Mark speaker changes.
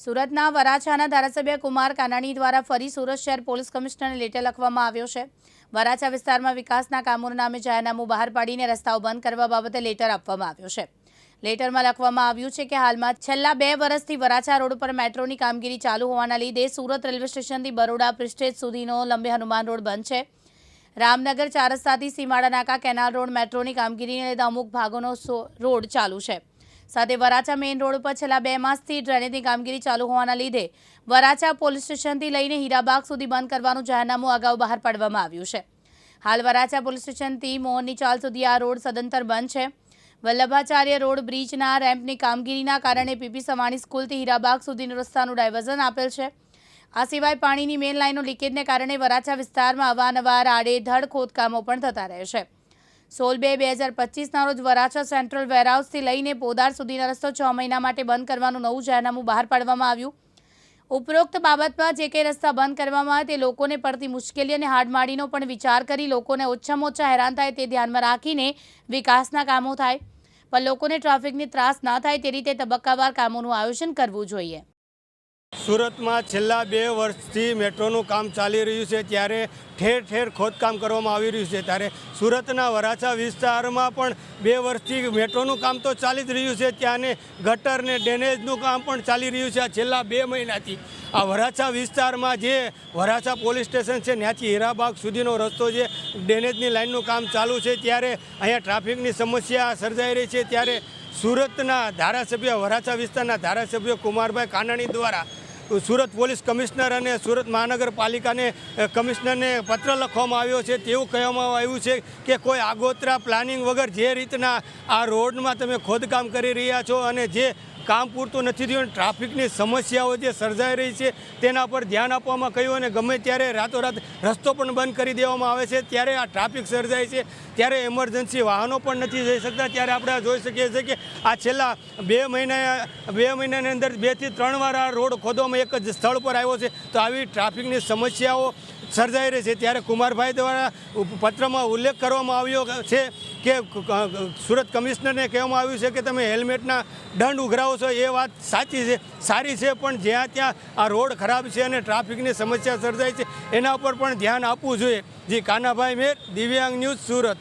Speaker 1: સુરતના વરાછાના ધારાસભ્ય કુમાર કાનાણી દ્વારા ફરી સુરત શહેર પોલીસ કમિશનરને લેટર લખવામાં આવ્યો છે। વરાછા વિસ્તારમાં વિકાસના કામોના નામે જાહેરનામું બહાર પાડીને રસ્તાઓ બંધ કરવા બાબતે લેટર આપવામાં આવ્યો છે। લેટરમાં લખવામાં આવ્યું છે કે હાલમાં છેલ્લા 2 વર્ષથી વરાછા રોડ પર મેટ્રોની કામગીરી ચાલુ હોવાના લીધે સુરત રેલવે સ્ટેશનથી બરોડા પ્રિસ્ટેજ સુધીનો લંબે હનુમાન રોડ બંધ છે। રામનગર 4 રસ્તાથી સીમાડા નાકા કેનાલ રોડ મેટ્રોની કામગીરીને લીધે અમુક ભાગોનો રોડ ચાલુ છે। સાથે વરાછા મેઇન રોડ પર છેલ્લા 2 માસથી ડ્રેનેજની કામગીરી ચાલુ હોવાના લીધે વરાછા પોલીસ સ્ટેશનથી લઈને હીરાબાગ સુધી બંધ કરવાનું જાહેરનામું અગાઉ બહાર પાડવામાં આવ્યું છે। હાલ વરાછા પોલીસ સ્ટેશનથી મોહનની ચાલ સુધી આ રોડ સદંતર બંધ છે। વલ્લભાચાર્ય રોડ બ્રિજના રેમ્પની કામગીરીના કારણે પીપી સવાણી સ્કૂલથી હીરાબાગ સુધીનો રસ્તાનું ડાયવર્ઝન આપેલ છે। આ સિવાય પાણીની મેઇન લાઇનો લીકેજને કારણે વરાછા વિસ્તારમાં અવારનવાર આડેધડ ખોદકામો પણ થતા રહે છે। 16/2/2025ના રોજ વરાછા સેન્ટ્રલ વેરહાઉસથી લઈને પોદાર સુધીનો રસ્તો 6 મહિના માટે બંધ કરવાનું નવું જાહેરનામું બહાર પાડવામાં આવ્યું। ઉપરોક્ત બાબતમાં જે કંઈ રસ્તા બંધ કરવામાં આવે તે લોકોને પડતી મુશ્કેલી અને હાડમાળીનો પણ વિચાર કરી લોકોને ઓછામાં ઓછા હેરાન થાય તે ધ્યાનમાં રાખીને વિકાસના કામો થાય, પણ લોકોને ટ્રાફિકની ત્રાસ ના થાય તે રીતે તબક્કાવાર કામોનું આયોજન કરવું જોઈએ।
Speaker 2: સુરતમાં છેલ્લા 2 વર્ષથી મેટ્રોનું કામ ચાલી રહ્યું છે, ત્યારે ઠેર ઠેર ખોદકામ કરવામાં આવી રહ્યું છે। ત્યારે સુરતના વરાછા વિસ્તારમાં પણ 2 વર્ષથી મેટ્રોનું કામ તો ચાલી જ રહ્યું છે, ત્યાંને ગટર ને ડ્રેનેજનું કામ પણ ચાલી રહ્યું છે। આ છેલ્લા 2 મહિનાથી આ વરાછા વિસ્તારમાં જે વરાછા પોલીસ સ્ટેશન છે ત્યાંથી હીરાબાગ સુધીનો રસ્તો જે ડ્રેનેજની લાઇનનું કામ ચાલુ છે, ત્યારે અહીંયા ટ્રાફિકની સમસ્યા સર્જાઈ રહી છે। ત્યારે સુરતના ધારાસભ્ય વરાછા વિસ્તારના ધારાસભ્ય કુમારભાઈ કાનાણી દ્વારા સુરત પોલીસ કમિશનર અને સુરત મહાનગરપાલિકાને કમિશનરને પત્ર લખવામાં આવ્યો છે। તેવું કહેવામાં આવ્યું છે કે કોઈ આગોતરા પ્લાનિંગ વગર જે રીતના આ રોડમાં તમે ખોદકામ કરી રહ્યા છો અને જે કામ પૂરતું નથી થયું, ટ્રાફિકની સમસ્યાઓ જે સર્જાઈ રહી છે તેના પર ધ્યાન આપવામાં કહ્યું અને ગમે ત્યારે રાતોરાત રસ્તો પણ બંધ કરી દેવામાં આવે છે। ત્યારે આ ટ્રાફિક સર્જાય છે, ત્યારે એમરજન્સી વાહનો પણ નથી જઈ શકતા। ત્યારે આપણે જોઈ શકીએ છીએ કે આ છેલ્લા 2 મહિનાની અંદર 2 થી 3 વાર આ રોડ ખોદવામાં એક જ સ્થળ પર આવ્યો છે, તો આવી ટ્રાફિકની સમસ્યાઓ સર્જાઈ રહી છે। ત્યારે કુમારભાઈ દ્વારા પત્રમાં ઉલ્લેખ કરવામાં આવ્યો છે કે સુરત કમિશનરને કહેવામાં આવ્યું છે કે તમે હેલ્મેટના દંડ ઉઘરાવો છો, એ વાત સાચી છે, સારી છે, પણ જ્યાં ત્યાં આ રોડ ખરાબ છે અને ટ્રાફિકની સમસ્યા સર્જાય છે એના ઉપર પણ ધ્યાન આપવું જોઈએ। જી કાનાભાઈ મેર, દિવ્યાંગ ન્યૂઝ, સુરત।